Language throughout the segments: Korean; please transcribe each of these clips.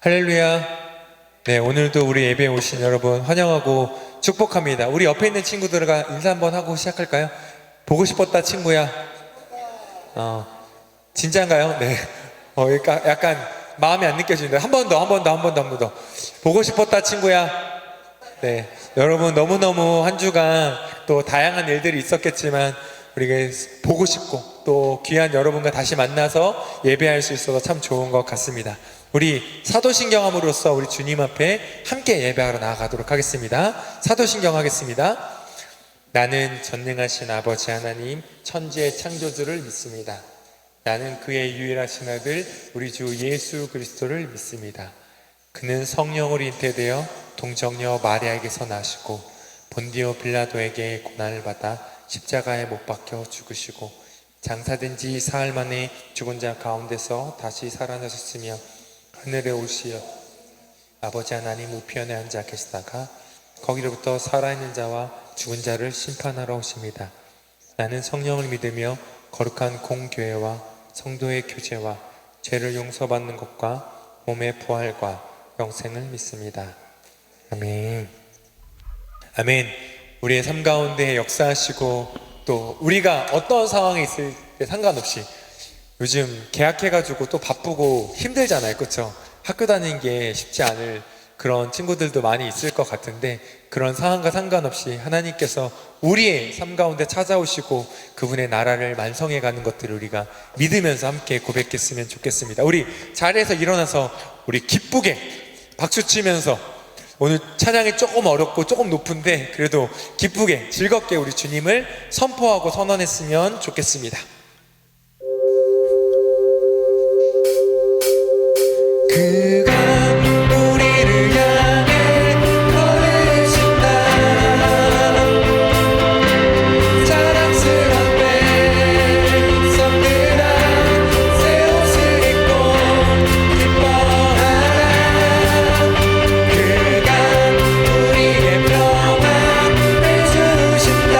할렐루야. 네, 오늘도 우리 예배에 오신 여러분 환영하고 축복합니다. 우리 옆에 있는 친구들과 인사 한번 하고 시작할까요? 보고 싶었다 친구야. 진짜인가요? 네. 약간 마음이 안 느껴지는데 한 번 더. 보고 싶었다 친구야. 네, 여러분 너무너무 한 주간 또 다양한 일들이 있었겠지만 우리가 보고 싶고 또 귀한 여러분과 다시 만나서 예배할 수 있어서 참 좋은 것 같습니다. 우리 사도신경함으로써 우리 주님 앞에 함께 예배하러 나아가도록 하겠습니다. 사도신경 하겠습니다. 나는 전능하신 아버지 하나님 천지의 창조주를 믿습니다. 나는 그의 유일하신 아들 우리 주 예수 그리스도를 믿습니다. 그는 성령으로 잉태되어 동정녀 마리아에게서 나시고 본디오 빌라도에게 고난을 받아 십자가에 못 박혀 죽으시고 장사된 지 사흘 만에 죽은 자 가운데서 다시 살아나셨으며 하늘에 오시어 아버지 하나님 우편에 앉아 계시다가 거기로부터 살아있는 자와 죽은 자를 심판하러 오십니다. 나는 성령을 믿으며 거룩한 공교회와 성도의 교제와 죄를 용서받는 것과 몸의 부활과 영생을 믿습니다. 아멘. 아멘. 우리의 삶 가운데 역사하시고 또 우리가 어떤 상황에 있을 때 상관없이 요즘 개학해가지고 또 바쁘고 힘들잖아요, 그렇죠? 학교 다니는 게 쉽지 않을 그런 친구들도 많이 있을 것 같은데 그런 상황과 상관없이 하나님께서 우리의 삶 가운데 찾아오시고 그분의 나라를 만성해가는 것들을 우리가 믿으면서 함께 고백했으면 좋겠습니다. 우리 자리에서 일어나서 우리 기쁘게 박수치면서 오늘 찬양이 조금 어렵고 조금 높은데 그래도 기쁘게 즐겁게 우리 주님을 선포하고 선언했으면 좋겠습니다. 그가 우리를 향해 걸으신다. 자랑스런 백성들아 새 옷을 입고 기뻐하라. 그가 우리의 평안을 주신다.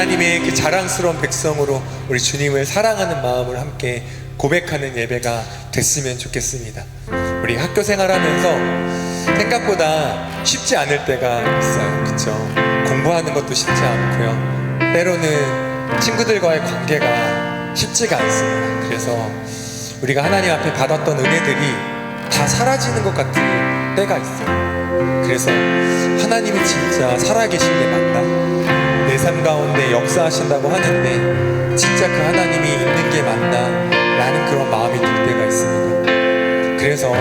하나님의 그 자랑스러운 백성으로 우리 주님을 사랑하는 마음을 함께 고백하는 예배가 됐으면 좋겠습니다. 우리 학교 생활하면서 생각보다 쉽지 않을 때가 있어요. 그쵸? 공부하는 것도 쉽지 않고요. 때로는 친구들과의 관계가 쉽지가 않습니다. 그래서 우리가 하나님 앞에 받았던 은혜들이 다 사라지는 것 같은 때가 있어요. 그래서 하나님이 진짜 살아계신 게 맞나? 내 삶 가운데 역사하신다고 하는데 진짜 그 하나님이 있는 게 맞나? 라는 그런 마음이 들 때가 있습니다. 그래서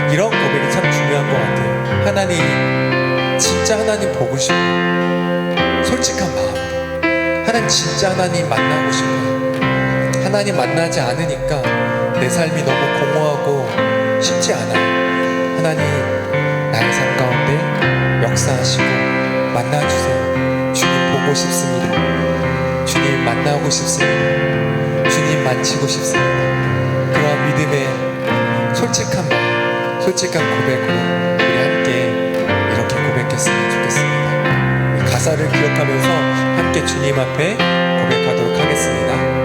이런 고백이 참 중요한 것 같아요. 하나님, 진짜 하나님 보고 싶어요. 솔직한 마음으로. 하나님 진짜 하나님 만나고 싶어요. 하나님 만나지 않으니까 내 삶이 너무 공허하고 쉽지 않아요. 하나님, 나의 삶 가운데 역사하시고 만나주세요. 주님 보고 싶습니다. 주님 만나고 싶습니다. 주님 만지고 싶습니다. 그런 믿음의 솔직한 마음, 솔직한 고백으로 우리 함께 이렇게 고백했으면 좋겠습니다. 가사를 기억하면서 함께 주님 앞에 고백하도록 하겠습니다.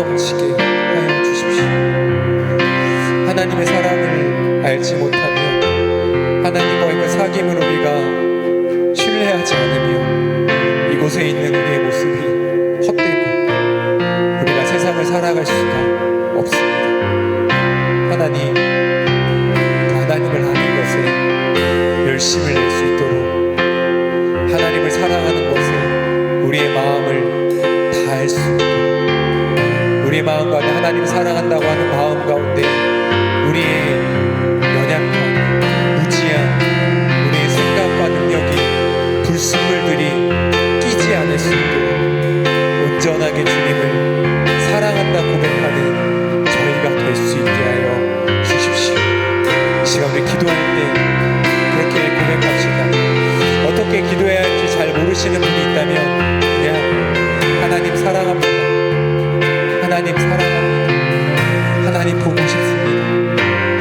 넘치게 하여 주십시오. 하나님의 사랑을 알지 못하며 하나님과의 그 사귐을 우리가 신뢰하지 않으며 이곳에 있는 우리의 모습이 헛되고 우리가 세상을 살아갈 수가 없습니다. 하나님, 하나님을 아는 것에 열심을 낼 수 있도록 하나님을 사랑하는 것에 우리의 마음을 다할 수 있도록 우리의 마음 가운데 하나님을 사랑한다고 하는 마음 가운데 우리의 연약한 무지한 우리의 생각과 능력이 불순물들이 끼지 않을 수 있도록 온전하게 주님을 사랑한다 고백하는 저희가 될 수 있게 하여 주십시오. 이 시간 우리 기도할 때 그렇게 고백합시다. 어떻게 기도해야 할지 잘 모르시는 분이 있다면 그냥 하나님 사랑합니다, 하나님 사랑합니다, 하나님 보고 싶습니다,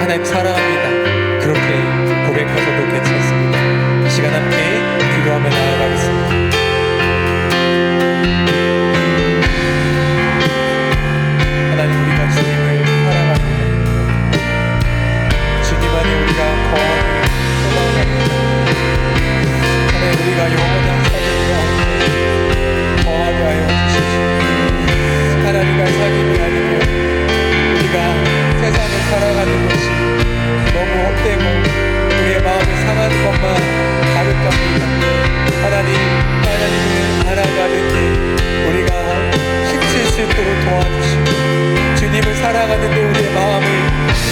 하나님 사랑합니다, 그렇게 고백하셔도 괜찮습니다. 이 시간 함께 기도하며 나아가겠습니다. 하나님, 우리가 주님을 사랑합니다. 주님 안에 우리가 거하기 소망합니다. 하나님, 우리가 영원한 사귐과 거하게 하여 주십시오. 하나님과의 사귐이 아니면 우리가 세상을 살아가는 것이 너무 헛되고 우리의 마음이 상하는 것만 가득합니다. 하나님을 알아가는데 우리가 힘쓸 수 있도록 도와주시고 주님을 살아가는데 우리의 마음을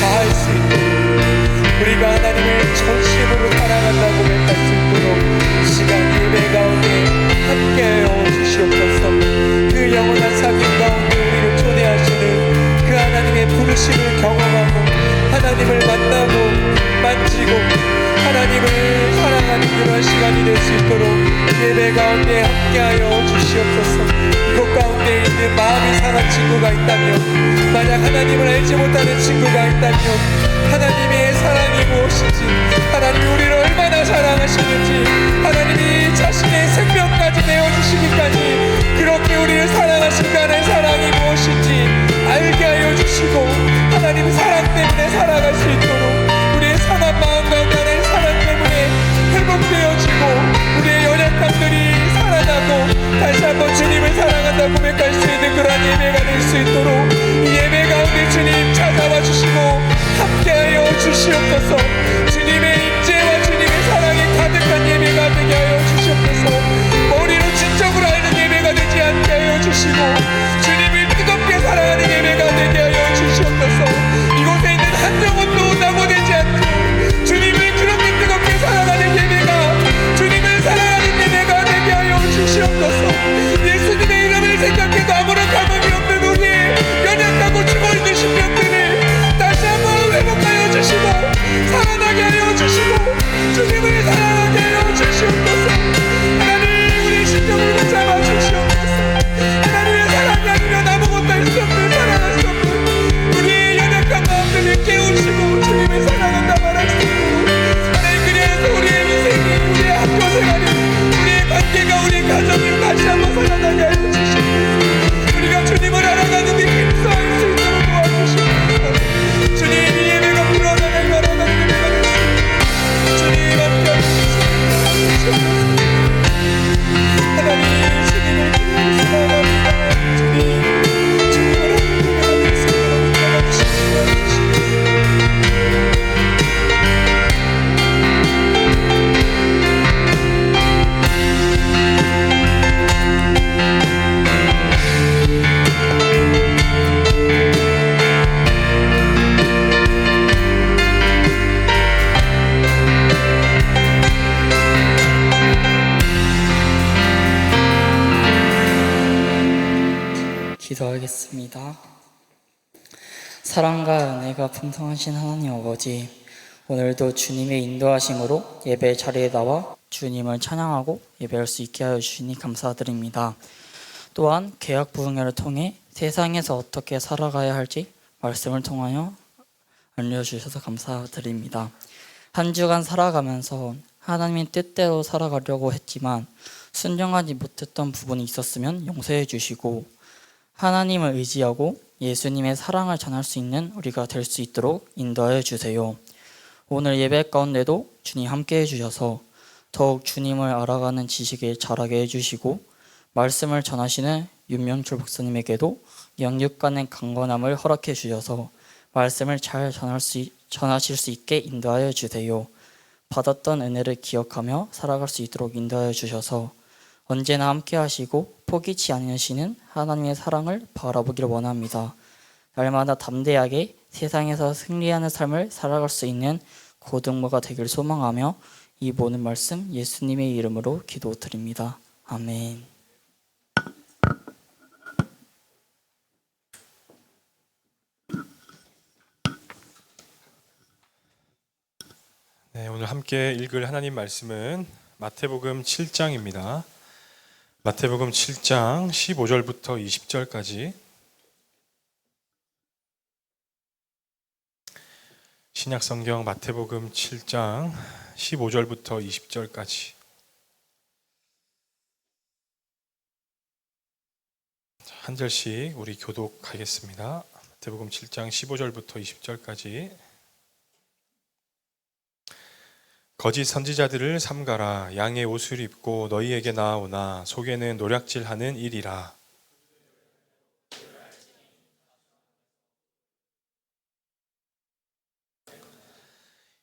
다할 수 있도록 우리가 하나님을 전심으로 사랑한다고 고백할 수 있도록 이 시간 예배 가운데 함께하여 주시옵소서. 그 영원한 사귐 가운데 우리를 초대하시는 그 하나님의 부르심을 경험하고 하나님을 만나고 만지고 하나님을 사랑하는 그런 시간이 될 수 있도록 예배 가운데 함께하여 주시옵소서. 이곳 가운데 있는 마음이 상한 친구가 있다면, 만약 하나님을 알지 못하는 친구가 있다면 하나님의 사랑이 무엇인지, 하나님이 우리를 얼마나 사랑하시는지, 하나님이 자신의 생명까지 내어주시기까지 그렇게 우리를 사랑하신 그의 사랑이 무엇인지 알게 하여 주시고 하나님 사랑 때문에 살아갈 수 있도록 우리의 상한 마음 가운데 하나님의 사랑 때문에 회복되어지고 우리의 연약함들이 살아나고 다시 한번 주님을 사랑한다 고백할 수 있는 그러한 예배가 될 수 있도록 이 예배 가운데 주님 찾아와 주시고 함께하여 주시옵소서. 주님의 임재와 주님의 사랑이 가득한 예배가 되게 하여 주시옵소서. 머리로 지적으로 알는 예배가 되지 않게 하여 주시고 주님을 뜨겁게 사랑하는 예배가 되게 하여 주시옵소서. 이곳에 있는 한 영혼도 낙오되지 않고 주님을 그렇게 뜨겁게 사랑하는 예배가, 주님을 사랑하는 예배가 되게 하여 주시옵소서. 예수님의 이름을 생각해도 아무런 감흥이 없는 우리의 연약하고 죽어있는 심령들을 다시 한번 회복하여 주시고 살아나게 하여 주시고 주님을 사랑하게 하여 주시옵소서. 하나님, 우리 심령을 잡아 주시옵소서. 하나님의 사랑이 아니면 아무것도 할 수 없는, 사랑할 수 없는 우리의 연약한 마음들을 깨우시고 주님을 사랑한다 말할 수 있도록 하나님, 그래서 우리의 인생이, 우리의 학교 생활이, 우리의 관계가, 우리의 가정이 다시 한번 살아나게 하여 주시고 우리가 주님을 알아가는 데 힘써할 수 있도록 도와주시옵소서. 주님, 이 예배가 불어나는 걸어가는 예배가 됐습니다. 주님 함께 하시옵소서. 하나님, 주님을 기도하고 나갑니다. 주님을 하는 예배가 될 수 있도록 도와주시옵소서. 기도하겠습니다. 사랑과 은혜가 풍성하신 하나님 아버지, 오늘도 주님의 인도하심으로 예배 자리에 나와 주님을 찬양하고 예배할 수 있게 하여 주시니 감사드립니다. 또한 계약 부흥회를 통해 세상에서 어떻게 살아가야 할지 말씀을 통하여 알려주셔서 감사드립니다. 한 주간 살아가면서 하나님의 뜻대로 살아가려고 했지만 순종하지 못했던 부분이 있었으면 용서해 주시고, 하나님을 의지하고 예수님의 사랑을 전할 수 있는 우리가 될 수 있도록 인도하여 주세요. 오늘 예배 가운데도 주님 함께 해주셔서 더욱 주님을 알아가는 지식을 자라게 해주시고 말씀을 전하시는 윤명철 목사님에게도 영육 간의 강건함을 허락해 주셔서 말씀을 잘 전하실 수 있게 인도하여 주세요. 받았던 은혜를 기억하며 살아갈 수 있도록 인도하여 주셔서 언제나 함께 하시고 포기치 않으시는 하나님의 사랑을 바라보기를 원합니다. 날마다 담대하게 세상에서 승리하는 삶을 살아갈 수 있는 고등모가 되길 소망하며 이 모든 말씀 예수님의 이름으로 기도드립니다. 아멘. 네, 오늘 함께 읽을 하나님 말씀은 마태복음 7장입니다. 마태복음 7장 15절부터 20절까지 신약성경 마태복음 7장 15절부터 20절까지 한 절씩 우리 교독하겠습니다. 마태복음 7장 15절부터 20절까지 거짓 선지자들을 삼가라. 양의 옷을 입고 너희에게 나아오나 속에는 노략질하는 일이라.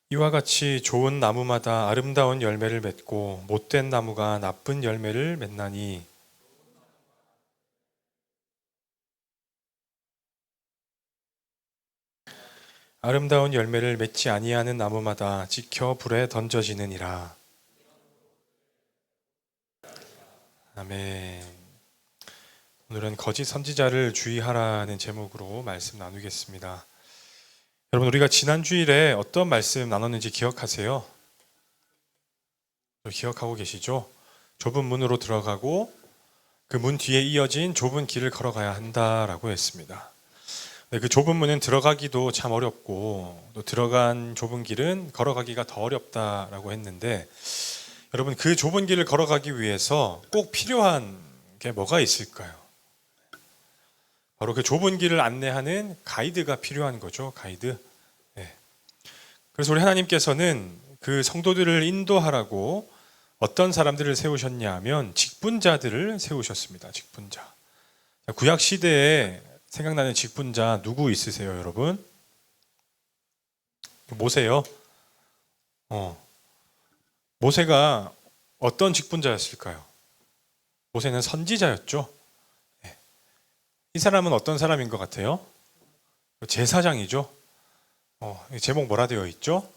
이와 같이 좋은 나무마다 아름다운 열매를 맺고 못된 나무가 나쁜 열매를 맺나니 아름다운 열매를 맺지 아니하는 나무마다 지켜 불에 던져지느니라. 아멘. 오늘은 거짓 선지자를 주의하라는 제목으로 말씀 나누겠습니다. 여러분, 우리가 지난 주일에 어떤 말씀 나눴는지 기억하세요? 기억하고 계시죠? 좁은 문으로 들어가고 그 문 뒤에 이어진 좁은 길을 걸어가야 한다라고 했습니다. 그 좁은 문은 들어가기도 참 어렵고 또 들어간 좁은 길은 걸어가기가 더 어렵다라고 했는데, 여러분, 그 좁은 길을 걸어가기 위해서 꼭 필요한 게 뭐가 있을까요? 바로 그 좁은 길을 안내하는 가이드가 필요한 거죠. 가이드. 네. 그래서 우리 하나님께서는 그 성도들을 인도하라고 어떤 사람들을 세우셨냐 하면 직분자들을 세우셨습니다. 직분자. 구약 시대에 생각나는 직분자 누구 있으세요, 여러분? 모세요. 모세가 어떤 직분자였을까요? 모세는 선지자였죠. 네. 이 사람은 어떤 사람인 것 같아요? 제사장이죠. 제목 뭐라 되어 있죠?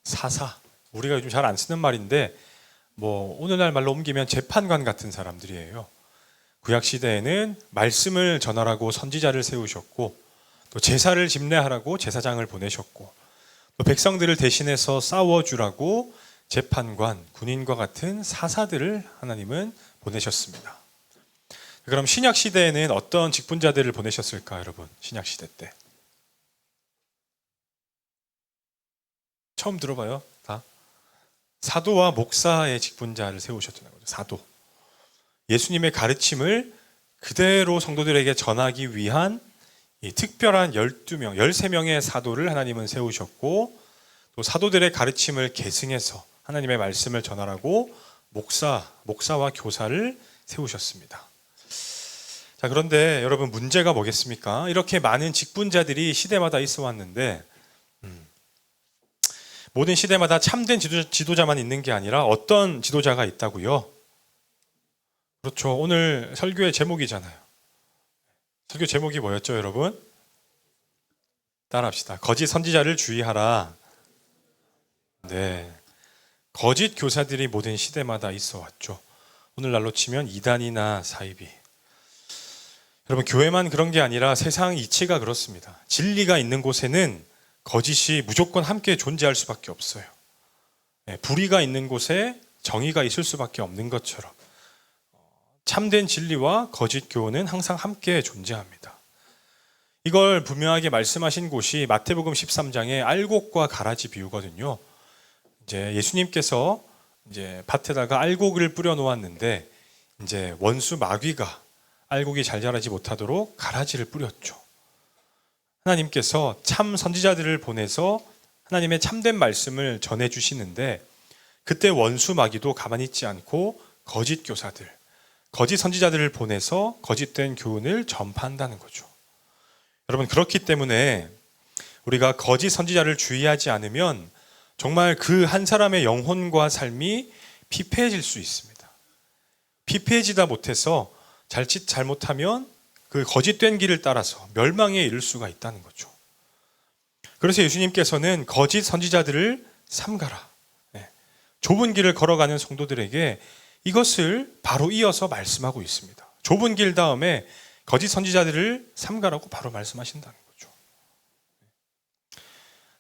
사사. 우리가 요즘 잘 안 쓰는 말인데 뭐 오늘날 말로 옮기면 재판관 같은 사람들이에요. 구약 시대에는 말씀을 전하라고 선지자를 세우셨고 또 제사를 집례하라고 제사장을 보내셨고 또 백성들을 대신해서 싸워주라고 재판관, 군인과 같은 사사들을 하나님은 보내셨습니다. 그럼 신약 시대에는 어떤 직분자들을 보내셨을까, 여러분? 신약 시대 때 처음 들어봐요, 다. 사도와 목사의 직분자를 세우셨다는 거죠. 사도. 예수님의 가르침을 그대로 성도들에게 전하기 위한 이 특별한 12명, 13명의 사도를 하나님은 세우셨고 또 사도들의 가르침을 계승해서 하나님의 말씀을 전하라고 목사와 교사를 세우셨습니다. 자, 그런데 여러분, 문제가 뭐겠습니까? 이렇게 많은 직분자들이 시대마다 있어 왔는데 모든 시대마다 참된 지도자만 있는 게 아니라 어떤 지도자가 있다고요? 그렇죠. 오늘 설교의 제목이잖아요. 설교 제목이 뭐였죠, 여러분? 따라합시다. 거짓 선지자를 주의하라. 네. 거짓 교사들이 모든 시대마다 있어 왔죠. 오늘날로 치면 이단이나 사이비. 여러분, 교회만 그런 게 아니라 세상 이치가 그렇습니다. 진리가 있는 곳에는 거짓이 무조건 함께 존재할 수밖에 없어요. 네, 불의가 있는 곳에 정의가 있을 수밖에 없는 것처럼 참된 진리와 거짓 교훈은 항상 함께 존재합니다. 이걸 분명하게 말씀하신 곳이 마태복음 13장의 알곡과 가라지 비유거든요. 이제 예수님께서 이제 밭에다가 알곡을 뿌려 놓았는데 이제 원수 마귀가 알곡이 잘 자라지 못하도록 가라지를 뿌렸죠. 하나님께서 참 선지자들을 보내서 하나님의 참된 말씀을 전해주시는데 그때 원수 마귀도 가만히 있지 않고 거짓 교사들, 거짓 선지자들을 보내서 거짓된 교훈을 전파한다는 거죠. 여러분, 그렇기 때문에 우리가 거짓 선지자를 주의하지 않으면 정말 그 한 사람의 영혼과 삶이 피폐해질 수 있습니다. 피폐해지다 못해서 자칫 잘못하면 그 거짓된 길을 따라서 멸망에 이를 수가 있다는 거죠. 그래서 예수님께서는 거짓 선지자들을 삼가라. 좁은 길을 걸어가는 성도들에게 이것을 바로 이어서 말씀하고 있습니다. 좁은 길 다음에 거짓 선지자들을 삼가라고 바로 말씀하신다는 거죠.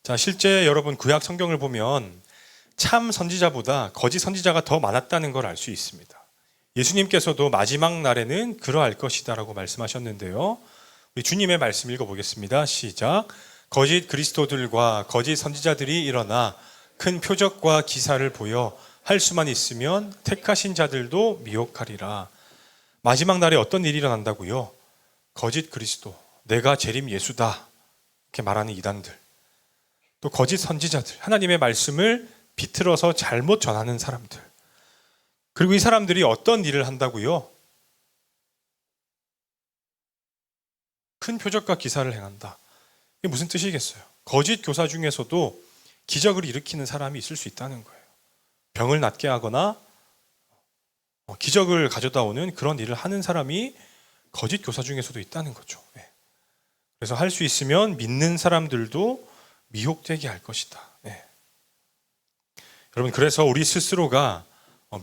자, 실제 여러분 구약 성경을 보면 참 선지자보다 거짓 선지자가 더 많았다는 걸 알 수 있습니다. 예수님께서도 마지막 날에는 그러할 것이다라고 말씀하셨는데요. 우리 주님의 말씀 읽어보겠습니다. 시작. 거짓 그리스도들과 거짓 선지자들이 일어나 큰 표적과 기사를 보여 할 수만 있으면 택하신 자들도 미혹하리라. 마지막 날에 어떤 일이 일어난다고요? 거짓 그리스도, 내가 재림 예수다 이렇게 말하는 이단들, 또 거짓 선지자들, 하나님의 말씀을 비틀어서 잘못 전하는 사람들, 그리고 이 사람들이 어떤 일을 한다고요? 큰 표적과 기사를 행한다. 이게 무슨 뜻이겠어요? 거짓 교사 중에서도 기적을 일으키는 사람이 있을 수 있다는 거예요. 병을 낫게 하거나 기적을 가져다 오는 그런 일을 하는 사람이 거짓 교사 중에서도 있다는 거죠. 그래서 할 수 있으면 믿는 사람들도 미혹되게 할 것이다. 여러분, 그래서 우리 스스로가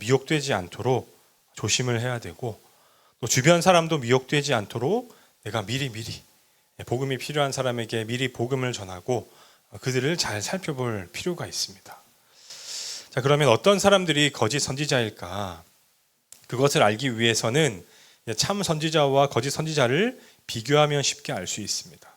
미혹되지 않도록 조심을 해야 되고, 또 주변 사람도 미혹되지 않도록 내가 미리 복음이 필요한 사람에게 미리 복음을 전하고 그들을 잘 살펴볼 필요가 있습니다. 자, 그러면 어떤 사람들이 거짓 선지자일까? 그것을 알기 위해서는 참 선지자와 거짓 선지자를 비교하면 쉽게 알 수 있습니다.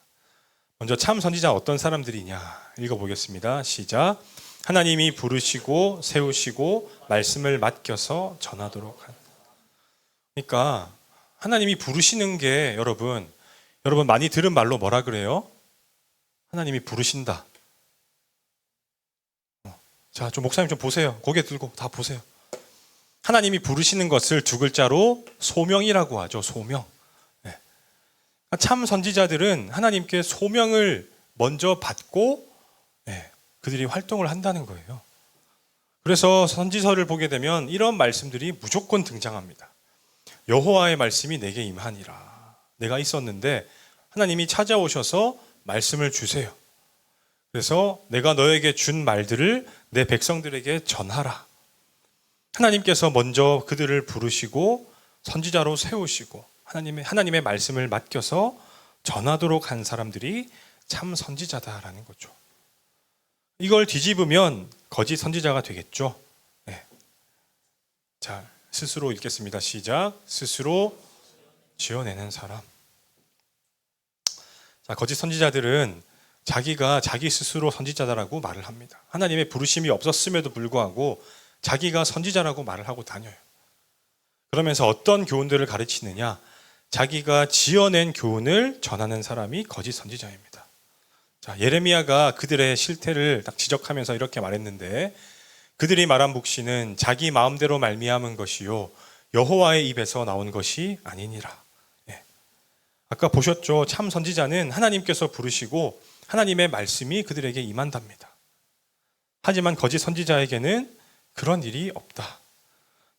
먼저 참 선지자 어떤 사람들이냐 읽어보겠습니다. 시작. 하나님이 부르시고 세우시고 말씀을 맡겨서 전하도록 한다. 그러니까 하나님이 부르시는 게 여러분 많이 들은 말로 뭐라 그래요? 하나님이 부르신다. 자, 좀 목사님 좀 보세요. 고개 들고 다 보세요. 하나님이 부르시는 것을 두 글자로 소명이라고 하죠. 소명. 참 선지자들은 하나님께 소명을 먼저 받고 그들이 활동을 한다는 거예요. 그래서 선지서를 보게 되면 이런 말씀들이 무조건 등장합니다. 여호와의 말씀이 내게 임하니라. 내가 있었는데 하나님이 찾아오셔서 말씀을 주세요. 그래서 내가 너에게 준 말들을 내 백성들에게 전하라. 하나님께서 먼저 그들을 부르시고 선지자로 세우시고 하나님의 말씀을 맡겨서 전하도록 한 사람들이 참 선지자다라는 거죠. 이걸 뒤집으면 거짓 선지자가 되겠죠. 자, 스스로 읽겠습니다. 시작. 스스로 지어내는 사람. 자, 거짓 선지자들은 자기가 자기 스스로 선지자다라고 말을 합니다. 하나님의 부르심이 없었음에도 불구하고 자기가 선지자라고 말을 하고 다녀요. 그러면서 어떤 교훈들을 가르치느냐? 자기가 지어낸 교훈을 전하는 사람이 거짓 선지자입니다. 자, 예레미야가 그들의 실태를 딱 지적하면서 이렇게 말했는데, 그들이 말한 묵시는 자기 마음대로 말미암은 것이요 여호와의 입에서 나온 것이 아니니라. 아까 보셨죠? 참 선지자는 하나님께서 부르시고 하나님의 말씀이 그들에게 임한답니다. 하지만 거짓 선지자에게는 그런 일이 없다.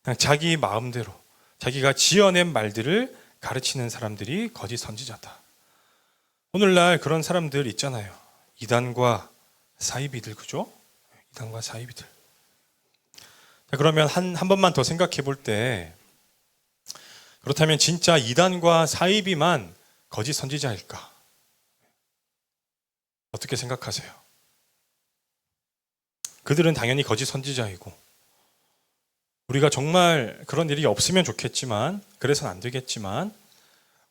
그냥 자기 마음대로 자기가 지어낸 말들을 가르치는 사람들이 거짓 선지자다. 오늘날 그런 사람들 있잖아요. 이단과 사이비들, 그죠? 이단과 사이비들. 자, 그러면 한 번만 더 생각해 볼 때, 그렇다면 진짜 이단과 사이비만 거짓 선지자일까? 어떻게 생각하세요? 그들은 당연히 거짓 선지자이고, 우리가 정말 그런 일이 없으면 좋겠지만, 그래서는 안 되겠지만,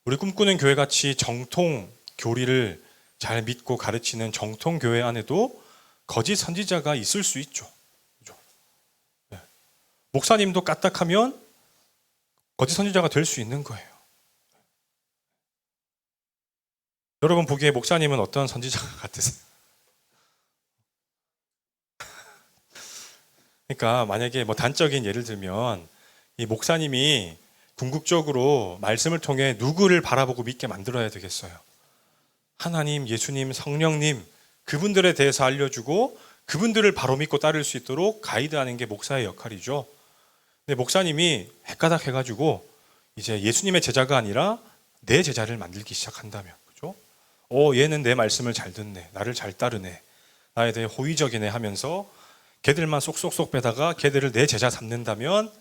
우리 꿈꾸는 교회같이 정통 교리를 잘 믿고 가르치는 정통 교회 안에도 거짓 선지자가 있을 수 있죠. 목사님도 까딱하면 거짓 선지자가 될 수 있는 거예요. 여러분 보기에 목사님은 어떤 선지자 같으세요? 그러니까 만약에 뭐 단적인 예를 들면 이 목사님이 궁극적으로 말씀을 통해 누구를 바라보고 믿게 만들어야 되겠어요? 하나님, 예수님, 성령님 그분들에 대해서 알려주고 그분들을 바로 믿고 따를 수 있도록 가이드하는 게 목사의 역할이죠. 근데 목사님이 헷가닥 해가지고 이제 예수님의 제자가 아니라 내 제자를 만들기 시작한다면, 그죠? 얘는 내 말씀을 잘 듣네, 나를 잘 따르네, 나에 대해 호의적이네 하면서 걔들만 쏙쏙쏙 빼다가 걔들을 내 제자 삼는다면,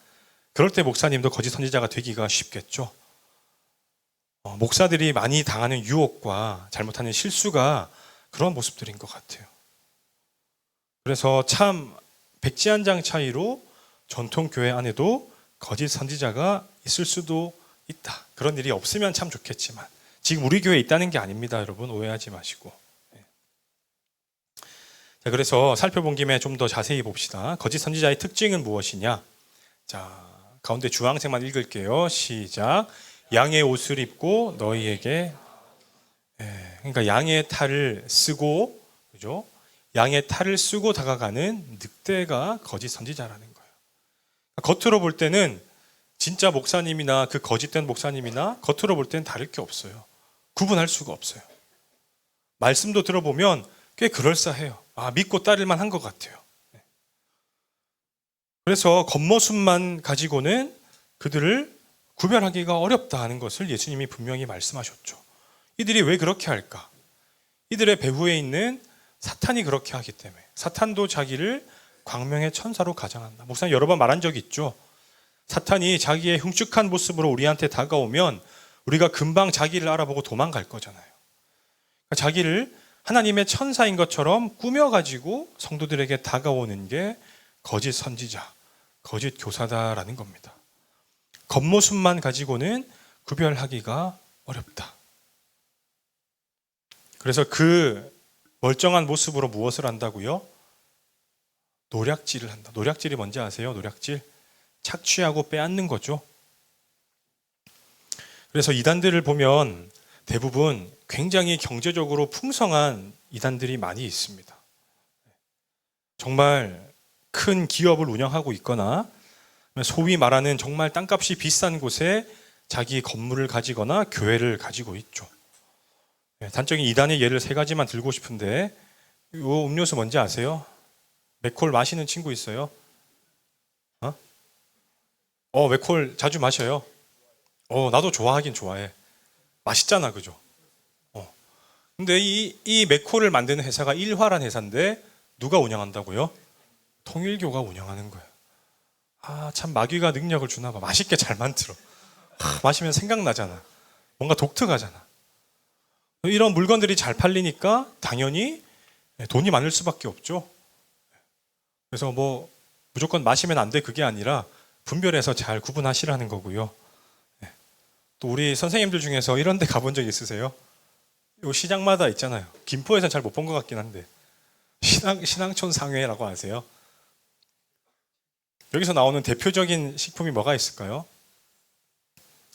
그럴 때 목사님도 거짓 선지자가 되기가 쉽겠죠. 목사들이 많이 당하는 유혹과 잘못하는 실수가 그런 모습들인 것 같아요. 그래서 참 백지 한 장 차이로 전통 교회 안에도 거짓 선지자가 있을 수도 있다. 그런 일이 없으면 참 좋겠지만 지금 우리 교회에 있다는 게 아닙니다. 여러분 오해하지 마시고. 자, 그래서 살펴본 김에 좀 더 자세히 봅시다. 거짓 선지자의 특징은 무엇이냐? 자, 가운데 주황색만 읽을게요. 시작. 양의 옷을 입고 너희에게, 그러니까 양의 탈을 쓰고, 그죠? 양의 탈을 쓰고 다가가는 늑대가 거짓 선지자라는 거예요. 겉으로 볼 때는 진짜 목사님이나 그 거짓된 목사님이나 겉으로 볼 때는 다를 게 없어요. 구분할 수가 없어요. 말씀도 들어보면 꽤 그럴싸해요. 믿고 따를만 한 것 같아요. 그래서 겉모습만 가지고는 그들을 구별하기가 어렵다 하는 것을 예수님이 분명히 말씀하셨죠. 이들이 왜 그렇게 할까? 이들의 배후에 있는 사탄이 그렇게 하기 때문에. 사탄도 자기를 광명의 천사로 가장한다. 목사님 여러 번 말한 적이 있죠. 사탄이 자기의 흉측한 모습으로 우리한테 다가오면 우리가 금방 자기를 알아보고 도망갈 거잖아요. 그러니까 자기를 하나님의 천사인 것처럼 꾸며가지고 성도들에게 다가오는 게 거짓 선지자, 거짓 교사다라는 겁니다. 겉모습만 가지고는 구별하기가 어렵다. 그래서 그 멀쩡한 모습으로 무엇을 한다고요? 노략질을 한다. 노략질이 뭔지 아세요? 노략질? 착취하고 빼앗는 거죠. 그래서 이단들을 보면 대부분 굉장히 경제적으로 풍성한 이단들이 많이 있습니다. 정말 큰 기업을 운영하고 있거나 소위 말하는 정말 땅값이 비싼 곳에 자기 건물을 가지거나 교회를 가지고 있죠. 단적인 이단의 예를 세 가지만 들고 싶은데, 이 음료수 뭔지 아세요? 맥콜 마시는 친구 있어요? 맥콜 자주 마셔요? 나도 좋아하긴 좋아해. 맛있잖아, 그죠? 근데 이 맥콜을 만드는 회사가 일화란 회사인데 누가 운영한다고요? 통일교가 운영하는 거예요. 참 마귀가 능력을 주나 봐. 맛있게 잘 만들어. 마시면 생각나잖아. 뭔가 독특하잖아. 이런 물건들이 잘 팔리니까 당연히 돈이 많을 수밖에 없죠. 그래서 뭐 무조건 마시면 안 돼 그게 아니라 분별해서 잘 구분하시라는 거고요. 또 우리 선생님들 중에서 이런 데 가본 적 있으세요? 요 시장마다 있잖아요. 김포에서는 잘 못 본 것 같긴 한데 신앙촌 상회라고 아세요? 여기서 나오는 대표적인 식품이 뭐가 있을까요?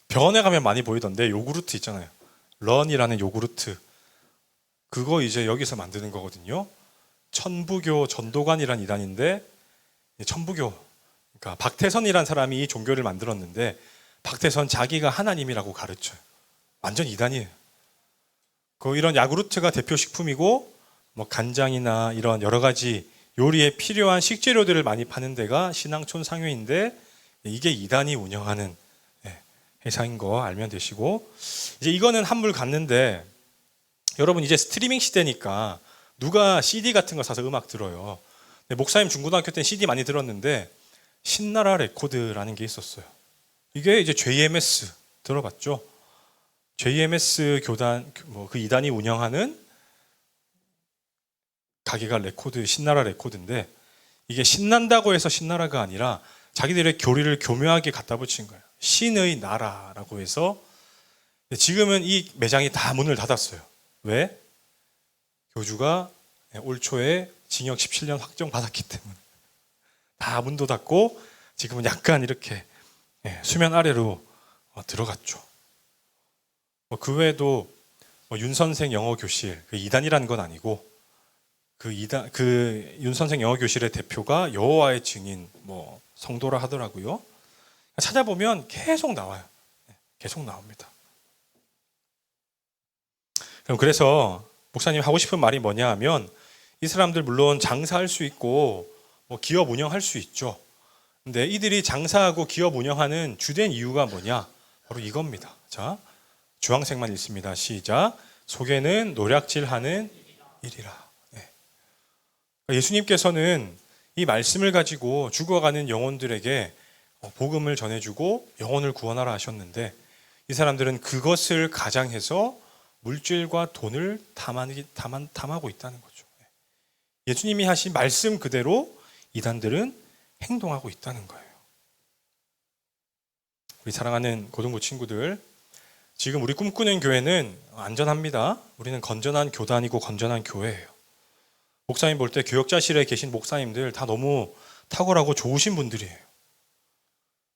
병원에 가면 많이 보이던데 요구르트 있잖아요. 런이라는 요구르트. 그거 이제 여기서 만드는 거거든요. 천부교 전도관이라는 이단인데, 천부교, 그러니까 박태선이라는 사람이 이 종교를 만들었는데 박태선 자기가 하나님이라고 가르쳐요. 완전 이단이에요. 이런 야구르트가 대표 식품이고, 뭐 간장이나 이런 여러 가지 요리에 필요한 식재료들을 많이 파는 데가 신앙촌 상회인데, 이게 이단이 운영하는 회사인 거 알면 되시고, 이제 이거는 한물 갔는데, 여러분 이제 스트리밍 시대니까 누가 CD 같은 거 사서 음악 들어요. 목사님 중고등학교 때는 CD 많이 들었는데 신나라 레코드라는 게 있었어요. 이게 이제 JMS 들어봤죠? JMS 교단, 그 이단이 운영하는 가게가 레코드, 신나라 레코드인데, 이게 신난다고 해서 신나라가 아니라 자기들의 교리를 교묘하게 갖다 붙인 거예요. 신의 나라라고 해서. 지금은 이 매장이 다 문을 닫았어요. 왜? 교주가 올 초에 징역 17년 확정 받았기 때문에 다 문도 닫고 지금은 약간 이렇게 수면 아래로 들어갔죠. 그 외에도 윤 선생 영어 교실, 그 이단이라는 건 아니고 그 윤 선생 영어 교실의 대표가 여호와의 증인 성도라 하더라고요. 찾아보면 계속 나와요. 계속 나옵니다. 그래서 목사님 하고 싶은 말이 뭐냐 하면 이 사람들 물론 장사할 수 있고 기업 운영할 수 있죠. 근데 이들이 장사하고 기업 운영하는 주된 이유가 뭐냐? 바로 이겁니다. 자, 주황색만 읽습니다. 시작. 속에는 노략질하는 일이라. 네. 예수님께서는 이 말씀을 가지고 죽어가는 영혼들에게 복음을 전해주고 영혼을 구원하라 하셨는데 이 사람들은 그것을 가장해서 물질과 돈을 탐하고 있다는 거죠. 예수님이 하신 말씀 그대로 이단들은 행동하고 있다는 거예요. 우리 사랑하는 고등부 친구들, 지금 우리 꿈꾸는 교회는 안전합니다. 우리는 건전한 교단이고 건전한 교회예요. 목사님 볼 때 교역자실에 계신 목사님들 다 너무 탁월하고 좋으신 분들이에요.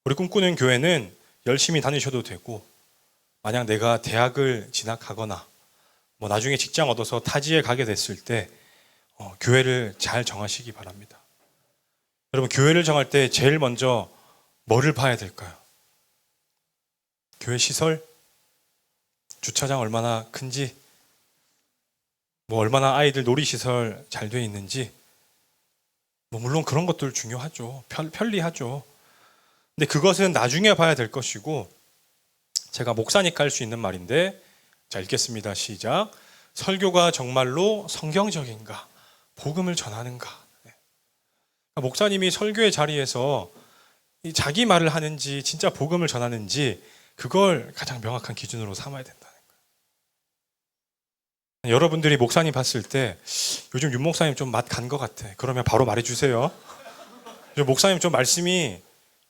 우리 꿈꾸는 교회는 열심히 다니셔도 되고 만약 내가 대학을 진학하거나 나중에 직장 얻어서 타지에 가게 됐을 때 교회를 잘 정하시기 바랍니다. 여러분, 교회를 정할 때 제일 먼저 뭐를 봐야 될까요? 교회 시설? 주차장 얼마나 큰지? 얼마나 아이들 놀이시설 잘 돼 있는지? 물론 그런 것들 중요하죠. 편리하죠. 근데 그것은 나중에 봐야 될 것이고, 제가 목사니까 할 수 있는 말인데, 자, 읽겠습니다. 시작. 설교가 정말로 성경적인가? 복음을 전하는가? 목사님이 설교의 자리에서 자기 말을 하는지 진짜 복음을 전하는지 그걸 가장 명확한 기준으로 삼아야 된다는 거예요. 여러분들이 목사님 봤을 때 요즘 윤 목사님 좀 맛 간 것 같아. 그러면 바로 말해주세요. 목사님 좀 말씀이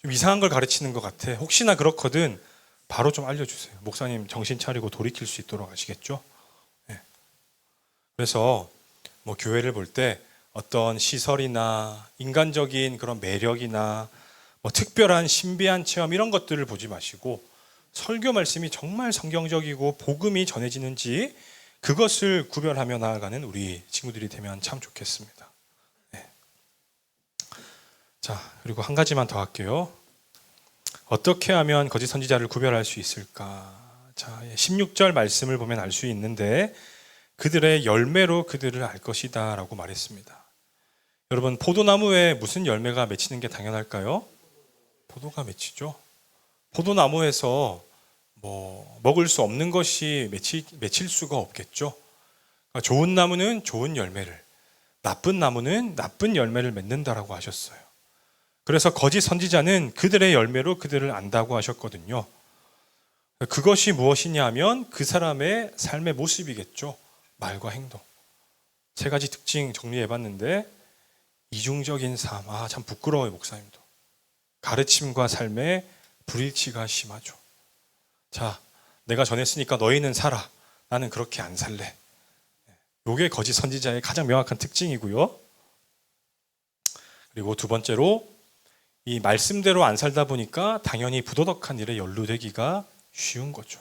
좀 이상한 걸 가르치는 것 같아. 혹시나 그렇거든 바로 좀 알려주세요. 목사님 정신 차리고 돌이킬 수 있도록 하시겠죠? 네. 그래서 교회를 볼 때 어떤 시설이나 인간적인 그런 매력이나 특별한 신비한 체험 이런 것들을 보지 마시고 설교 말씀이 정말 성경적이고 복음이 전해지는지 그것을 구별하며 나아가는 우리 친구들이 되면 참 좋겠습니다. 네. 자, 그리고 한 가지만 더 할게요. 어떻게 하면 거짓 선지자를 구별할 수 있을까? 자, 16절 말씀을 보면 알 수 있는데 그들의 열매로 그들을 알 것이다 라고 말했습니다. 여러분, 포도나무에 무슨 열매가 맺히는 게 당연할까요? 포도가 맺히죠. 포도나무에서 먹을 수 없는 것이 맺힐 수가 없겠죠. 그러니까 좋은 나무는 좋은 열매를, 나쁜 나무는 나쁜 열매를 맺는다라고 하셨어요. 그래서 거짓 선지자는 그들의 열매로 그들을 안다고 하셨거든요. 그것이 무엇이냐 하면 그 사람의 삶의 모습이겠죠. 말과 행동. 세 가지 특징 정리해봤는데 이중적인 삶, 참 부끄러워요. 목사님도. 가르침과 삶의 불일치가 심하죠. 자, 내가 전했으니까 너희는 살아. 나는 그렇게 안 살래. 이게 거짓 선지자의 가장 명확한 특징이고요. 그리고 두 번째로 이 말씀대로 안 살다 보니까 당연히 부도덕한 일에 연루되기가 쉬운 거죠.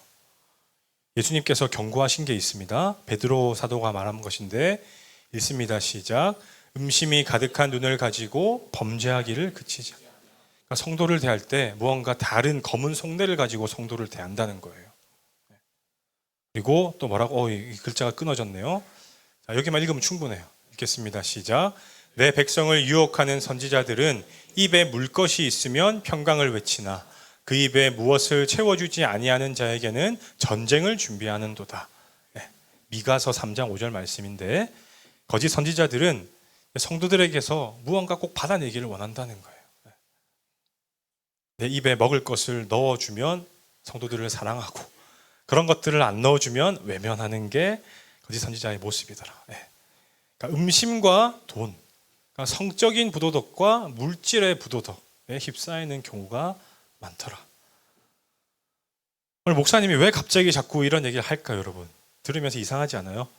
예수님께서 경고하신 게 있습니다. 베드로 사도가 말한 것인데 읽습니다. 시작. 음심이 가득한 눈을 가지고 범죄하기를 그치지 않아. 그러니까 성도를 대할 때 무언가 다른 검은 속내를 가지고 성도를 대한다는 거예요. 그리고 또 뭐라고? 이 글자가 끊어졌네요. 자, 여기만 읽으면 충분해요. 읽겠습니다. 시작. 내 백성을 유혹하는 선지자들은 입에 물 것이 있으면 평강을 외치나 그 입에 무엇을 채워주지 아니하는 자에게는 전쟁을 준비하는도다. 네, 미가서 3장 5절 말씀인데 거짓 선지자들은 성도들에게서 무언가 꼭 받아내기를 원한다는 거예요. 내 입에 먹을 것을 넣어주면 성도들을 사랑하고 그런 것들을 안 넣어주면 외면하는 게 거짓 선지자의 모습이더라. 네. 그러니까 음심과 돈, 그러니까 성적인 부도덕과 물질의 부도덕에 휩싸이는 경우가 많더라. 오늘 목사님이 왜 갑자기 자꾸 이런 얘기를 할까요, 여러분? 들으면서 이상하지 않아요?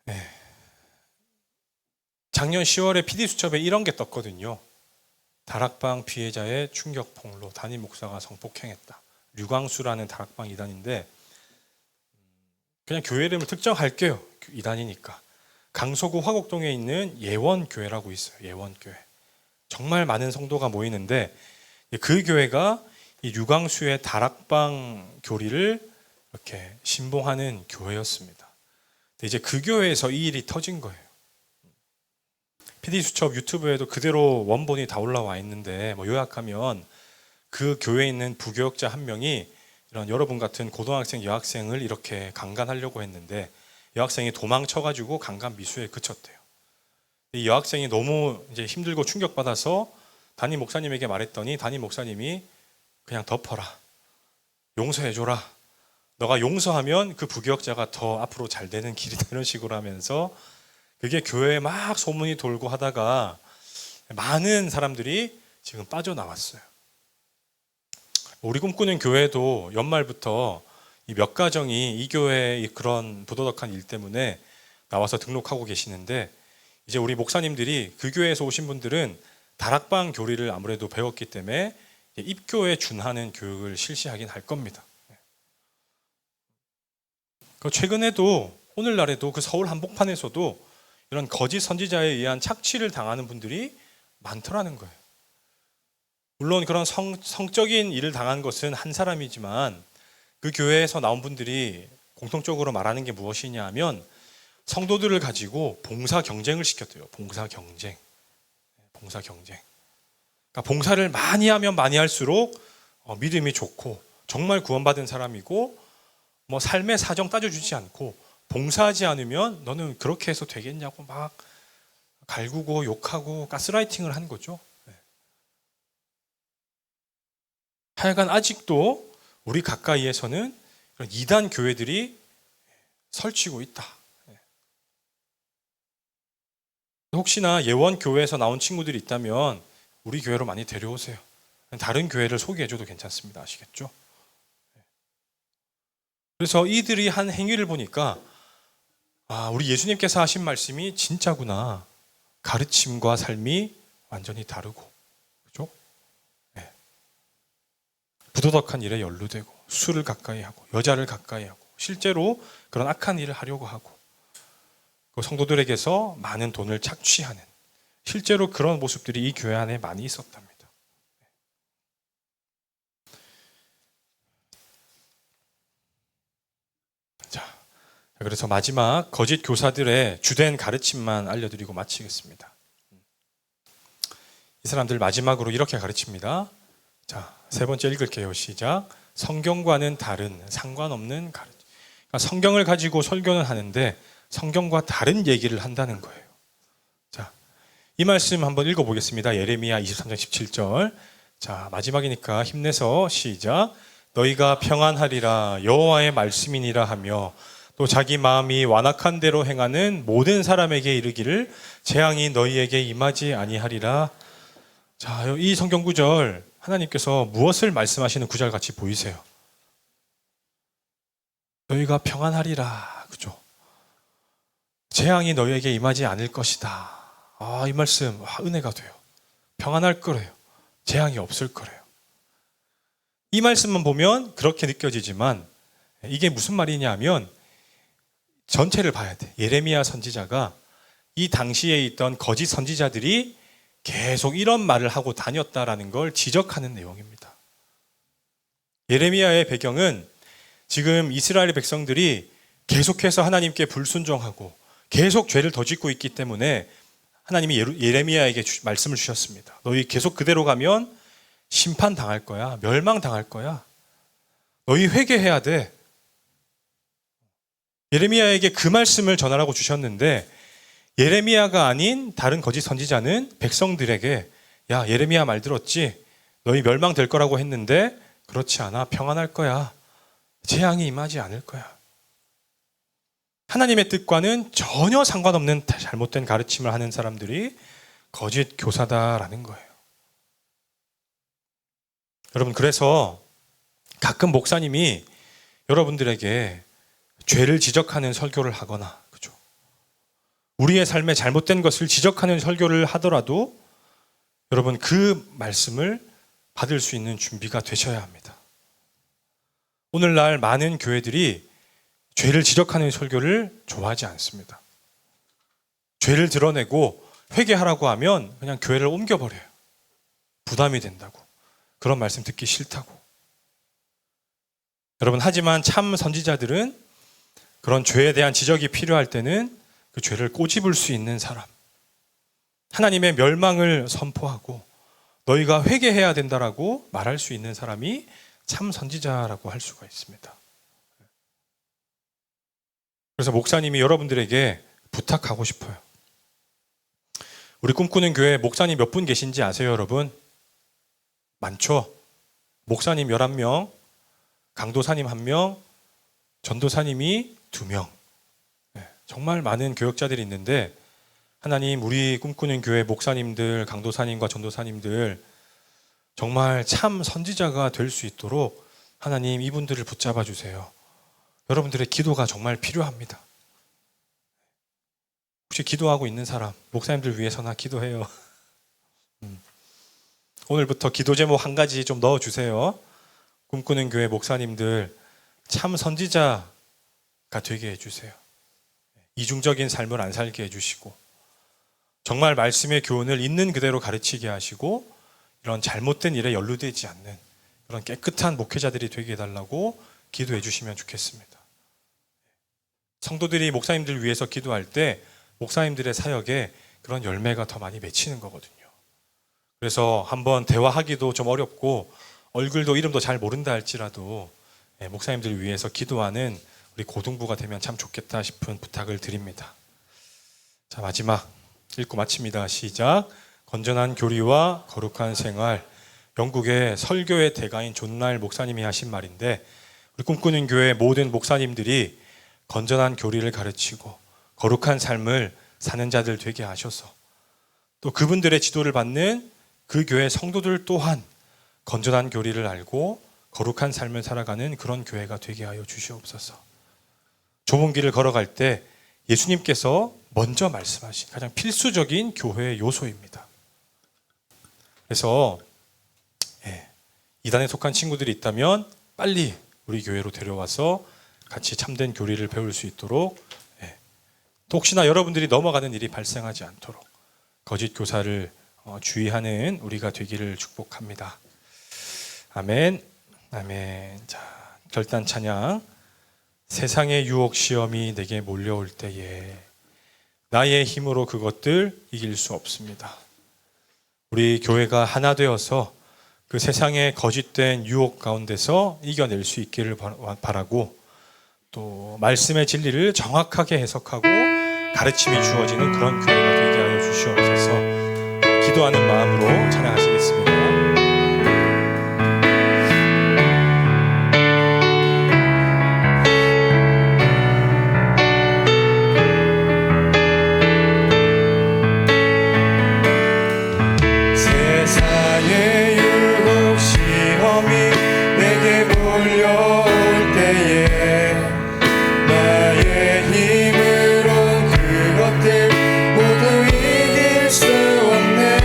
네. 작년 10월에 PD수첩에 이런 게 떴거든요. 다락방 피해자의 충격 폭로, 담임 목사가 성폭행했다. 류광수라는 다락방 이단인데 그냥 교회 이름을 특정할게요. 이단이니까. 강서구 화곡동에 있는 예원교회라고 있어요. 예원교회. 정말 많은 성도가 모이는데 그 교회가 이 류광수의 다락방 교리를 이렇게 신봉하는 교회였습니다. 근데 이제 그 교회에서 이 일이 터진 거예요. PD수첩 유튜브에도 그대로 원본이 다 올라와 있는데 뭐 요약하면 그 교회에 있는 부교역자 한 명이 이런 여러분 같은 고등학생, 여학생을 이렇게 강간하려고 했는데 여학생이 도망쳐가지고 강간 미수에 그쳤대요. 이 여학생이 너무 이제 힘들고 충격받아서 담임 목사님에게 말했더니 담임 목사님이 그냥 덮어라, 용서해줘라, 너가 용서하면 그 부교역자가 더 앞으로 잘 되는 길이다, 이런 식으로 하면서 그게 교회에 막 소문이 돌고 하다가 많은 사람들이 지금 빠져나왔어요. 우리 꿈꾸는 교회도 연말부터 이 몇 가정이 이 교회의 그런 부도덕한 일 때문에 나와서 등록하고 계시는데 이제 우리 목사님들이 그 교회에서 오신 분들은 다락방 교리를 아무래도 배웠기 때문에 입교에 준하는 교육을 실시하긴 할 겁니다. 최근에도 오늘날에도 그 서울 한복판에서도 이런 거짓 선지자에 의한 착취를 당하는 분들이 많더라는 거예요. 물론 그런 성적인 일을 당한 것은 한 사람이지만 그 교회에서 나온 분들이 공통적으로 말하는 게 무엇이냐 하면 성도들을 가지고 봉사 경쟁을 시켰대요. 봉사 경쟁. 그러니까 봉사를 많이 하면 많이 할수록 믿음이 좋고 정말 구원받은 사람이고 뭐 삶의 사정 따져주지 않고 봉사하지 않으면 너는 그렇게 해서 되겠냐고 막 갈구고 욕하고 가스라이팅을 한 거죠. 하여간 아직도 우리 가까이에서는 이런 이단 교회들이 설치고 있다. 혹시나 예원교회에서 나온 친구들이 있다면 우리 교회로 많이 데려오세요. 다른 교회를 소개해줘도 괜찮습니다. 아시겠죠? 그래서 이들이 한 행위를 보니까 우리 예수님께서 하신 말씀이 진짜구나. 가르침과 삶이 완전히 다르고, 그죠? 네. 부도덕한 일에 연루되고 술을 가까이 하고 여자를 가까이 하고 실제로 그런 악한 일을 하려고 하고 그 성도들에게서 많은 돈을 착취하는 실제로 그런 모습들이 이 교회 안에 많이 있었답니다. 자, 그래서 마지막 거짓 교사들의 주된 가르침만 알려드리고 마치겠습니다. 이 사람들 마지막으로 이렇게 가르칩니다. 자, 세 번째 읽을게요. 시작. 성경과는 다른 상관없는 가르침. 그러니까 성경을 가지고 설교는 하는데 성경과 다른 얘기를 한다는 거예요. 자, 이 말씀 한번 읽어보겠습니다. 예레미야 23장 17절. 자, 마지막이니까 힘내서 시작. 너희가 평안하리라 여호와의 말씀이니라 하며 또 자기 마음이 완악한 대로 행하는 모든 사람에게 이르기를 재앙이 너희에게 임하지 아니하리라. 자, 이 성경 구절 하나님께서 무엇을 말씀하시는 구절 같이 보이세요? 너희가 평안하리라. 그죠? 재앙이 너희에게 임하지 않을 것이다. 이 말씀 은혜가 돼요. 평안할 거래요. 재앙이 없을 거래요. 이 말씀만 보면 그렇게 느껴지지만 이게 무슨 말이냐 하면 전체를 봐야 돼. 예레미야 선지자가 이 당시에 있던 거짓 선지자들이 계속 이런 말을 하고 다녔다라는 걸 지적하는 내용입니다. 예레미야의 배경은 지금 이스라엘 백성들이 계속해서 하나님께 불순종하고 계속 죄를 더 짓고 있기 때문에 하나님이 예레미야에게 말씀을 주셨습니다. 너희 계속 그대로 가면 심판당할 거야. 멸망당할 거야. 너희 회개해야 돼. 예레미야에게 그 말씀을 전하라고 주셨는데 예레미야가 아닌 다른 거짓 선지자는 백성들에게 야, 예레미야 말 들었지? 너희 멸망될 거라고 했는데 그렇지 않아. 평안할 거야. 재앙이 임하지 않을 거야. 하나님의 뜻과는 전혀 상관없는 잘못된 가르침을 하는 사람들이 거짓 교사다라는 거예요. 여러분, 그래서 가끔 목사님이 여러분들에게 죄를 지적하는 설교를 하거나, 그죠? 우리의 삶에 잘못된 것을 지적하는 설교를 하더라도 여러분 그 말씀을 받을 수 있는 준비가 되셔야 합니다. 오늘날 많은 교회들이 죄를 지적하는 설교를 좋아하지 않습니다. 죄를 드러내고 회개하라고 하면 그냥 교회를 옮겨버려요. 부담이 된다고. 그런 말씀 듣기 싫다고. 여러분, 하지만 참 선지자들은 그런 죄에 대한 지적이 필요할 때는 그 죄를 꼬집을 수 있는 사람, 하나님의 멸망을 선포하고 너희가 회개해야 된다라고 말할 수 있는 사람이 참 선지자라고 할 수가 있습니다. 그래서 목사님이 여러분들에게 부탁하고 싶어요. 우리 꿈꾸는 교회 목사님 몇 분 계신지 아세요, 여러분? 많죠? 목사님 11명, 강도사님 1명, 전도사님이 2명. 정말 많은 교역자들이 있는데 하나님, 우리 꿈꾸는 교회 목사님들, 강도사님과 전도사님들 정말 참 선지자가 될 수 있도록 하나님 이분들을 붙잡아 주세요. 여러분들의 기도가 정말 필요합니다. 혹시 기도하고 있는 사람, 목사님들 위해서나 기도해요. 오늘부터 기도 제목 한 가지 좀 넣어주세요. 꿈꾸는 교회 목사님들 참 선지자가 되게 해주세요. 이중적인 삶을 안 살게 해주시고 정말 말씀의 교훈을 있는 그대로 가르치게 하시고 이런 잘못된 일에 연루되지 않는 그런 깨끗한 목회자들이 되게 해달라고 기도해 주시면 좋겠습니다. 성도들이 목사님들 위해서 기도할 때 목사님들의 사역에 그런 열매가 더 많이 맺히는 거거든요. 그래서 한번 대화하기도 좀 어렵고 얼굴도 이름도 잘 모른다 할지라도 목사님들 위해서 기도하는 우리 고등부가 되면 참 좋겠다 싶은 부탁을 드립니다. 자, 마지막 읽고 마칩니다. 시작. 건전한 교리와 거룩한 생활. 영국의 설교의 대가인 존 라일 목사님이 하신 말인데 우리 꿈꾸는 교회 모든 목사님들이 건전한 교리를 가르치고 거룩한 삶을 사는 자들 되게 하셔서 또 그분들의 지도를 받는 그 교회 성도들 또한 건전한 교리를 알고 거룩한 삶을 살아가는 그런 교회가 되게 하여 주시옵소서. 좁은 길을 걸어갈 때 예수님께서 먼저 말씀하신 가장 필수적인 교회의 요소입니다. 그래서 이단에 속한 친구들이 있다면 빨리 우리 교회로 데려와서 같이 참된 교리를 배울 수 있도록 또 혹시나 여러분들이 넘어가는 일이 발생하지 않도록 거짓 교사를 주의하는 우리가 되기를 축복합니다. 아멘. 아멘. 자, 결단 찬양. 세상의 유혹 시험이 내게 몰려올 때에 나의 힘으로 그것들 이길 수 없습니다. 우리 교회가 하나 되어서 그 세상의 거짓된 유혹 가운데서 이겨낼 수 있기를 바라고 또 말씀의 진리를 정확하게 해석하고 가르침이 주어지는 그런 교회가 되게 하여 주시옵소서. 기도하는 마음으로 찬양하시겠습니다. 모두 이길 수 없네.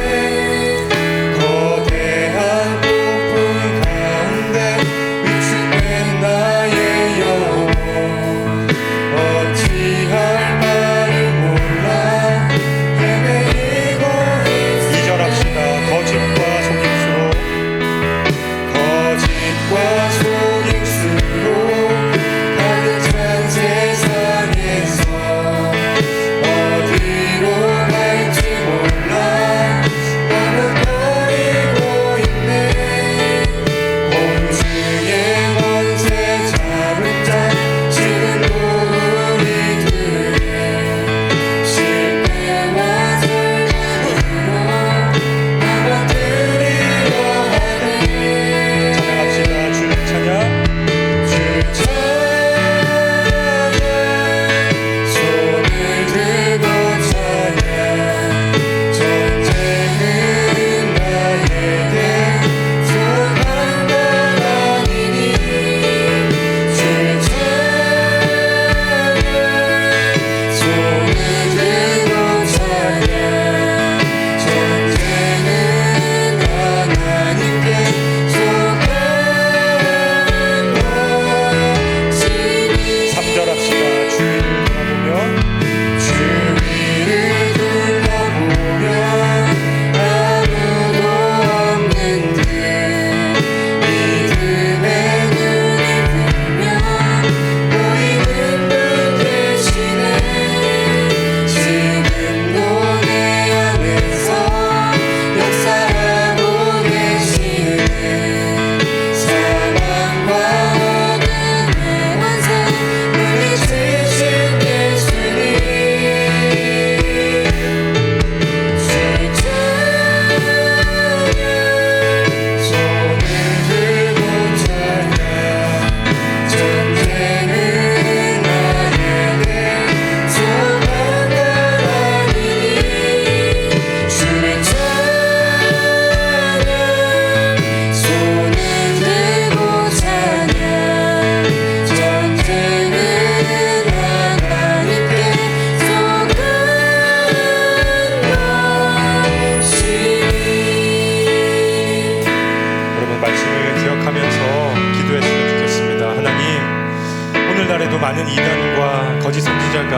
오늘날에도 많은 이단과 거짓 선지자가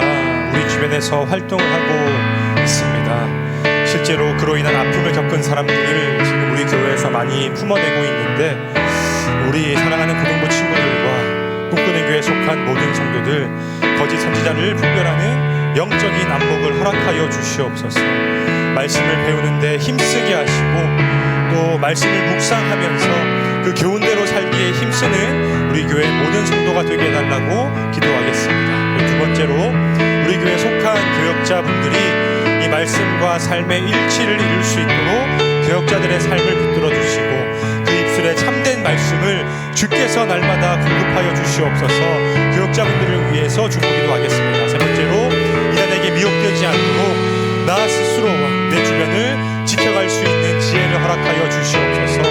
우리 주변에서 활동하고 있습니다. 실제로 그로 인한 아픔을 겪은 사람들을 지금 우리 교회에서 많이 품어내고 있는데, 우리 사랑하는 고등부 친구들과 꿈꾸는 교회에 속한 모든 성도들, 거짓 선지자를 분별하는 영적인 안목을 허락하여 주시옵소서. 말씀을 배우는데 힘쓰게 하시고, 또 말씀을 묵상하면서 그 교훈대로 살기에 힘쓰는 우리 교회 모든 성도가 되게 해달라고 기도하겠습니다. 두 번째로, 우리 교회에 속한 교역자분들이 이 말씀과 삶의 일치를 이룰 수 있도록 교역자들의 삶을 붙들어 주시고, 그 입술에 참된 말씀을 주께서 날마다 공급하여 주시옵소서. 교역자분들을 위해서 축복기도 하겠습니다. 세 번째로, 이단에게 미혹되지 않도록 나 스스로와 내 주변을 지켜갈 수 있는 지혜를 허락하여 주시옵소서.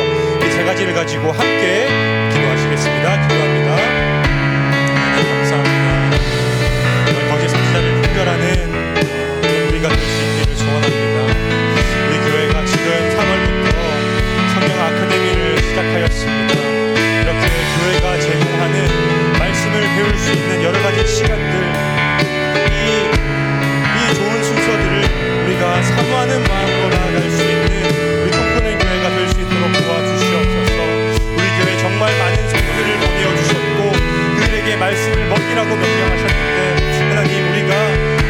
이 세 가지를 가지고 함께 기도하시겠습니다. 기도합니다. 감사합니다. 거짓 선지자를 분별하는 우리가 될 수 있기를 소원합니다. 우리 교회가 지금 3월부터 성경 아카데미를 시작하였습니다. 이렇게 교회가 제공하는 말씀을 배울 수 있는 여러 가지 시간들, 이 좋은 순서들을 우리가 사모하는 마음으로 나아갈 수 있는 우리 꿈꾸는 교회가 될 수 있도록 도와주시옵소서. 우리 교회 정말 많은 성도들을 보내어주셨고, 그들에게 말씀을 먹이라고 명령하셨는데, 하나님, 우리가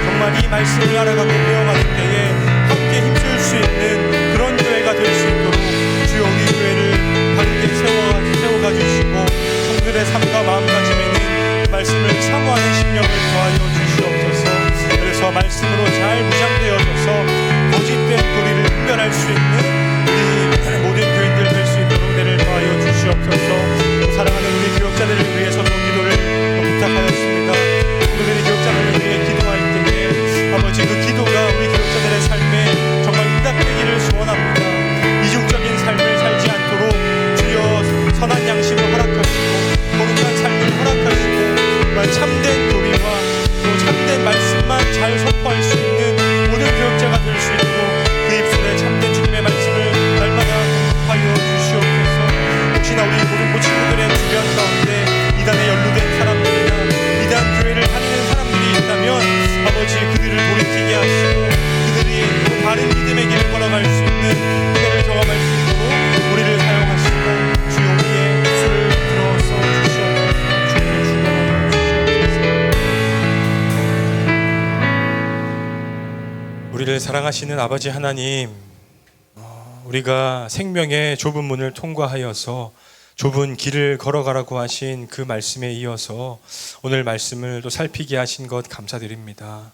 정말 이 말씀을 알아가고 배워가는 때에 함께 힘쓸 수 있는 그런 교회가 될 수 있도록 주여 우리 교회를 바르게 세워가 주시고, 성들의 삶과 마음가짐에는 그 말씀을 사모하는 심령을 더하여 주시옵소서. 그래서 말씀으로 잘 무장되어져서 거짓된 도리를 분별할 수 있는 우리 모든 교인들 될 수 있도록 은혜를 더하여 주시옵소서. 사랑하는 우리 교역자들을 위해서도 기도를 부탁하였습니다. 우리 교역자들을 위해 기도할 때에 아버지, 그 기도가 우리 교역자들의 삶에 정말 응답되기를 소원합니다. 이중적인 삶을 살지 않도록 주여 선한 양심을 허락하시고, 거룩한 삶을 허락하시고, 정말 참된 도리와 또 참된 말씀만 잘 선포할 수 있는 모든 교역자가 될 수 있도록 그 입술에 참된 주님의 말씀을 날마다 공급하여 주시옵소서. 혹시나 우리 고등부 친구들의 주변 가운데 이단에 연루된 사람들이나 이단 교회를 다니는 사람들이 있다면 아버지, 그들을 돌이키게 하시고 그들이 또 바른 믿음의 길을 걸어갈 수 있는 은혜를 경험할 수 있도록 우리를 사용하시고 주여 우리의 입술을 들어서 주시옵소서. 주님을 축원하여 주시옵소서. 우리를 사랑하시는 아버지 하나님, 우리가 생명의 좁은 문을 통과하여서 좁은 길을 걸어가라고 하신 그 말씀에 이어서 오늘 말씀을 또 살피게 하신 것 감사드립니다.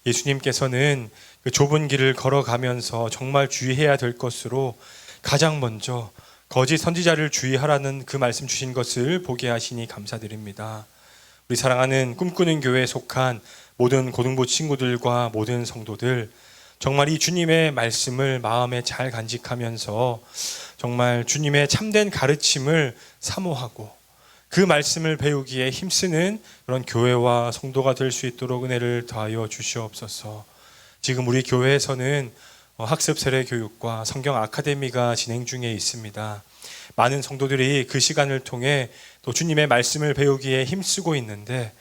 예수님께서는 그 좁은 길을 걸어가면서 정말 주의해야 될 것으로 가장 먼저 거짓 선지자를 주의하라는 그 말씀 주신 것을 보게 하시니 감사드립니다. 우리 사랑하는 꿈꾸는 교회에 속한 모든 고등부 친구들과 모든 성도들, 정말 이 주님의 말씀을 마음에 잘 간직하면서 정말 주님의 참된 가르침을 사모하고 그 말씀을 배우기에 힘쓰는 그런 교회와 성도가 될 수 있도록 은혜를 더하여 주시옵소서. 지금 우리 교회에서는 학습 세례 교육과 성경 아카데미가 진행 중에 있습니다. 많은 성도들이 그 시간을 통해 또 주님의 말씀을 배우기에 힘쓰고 있는데,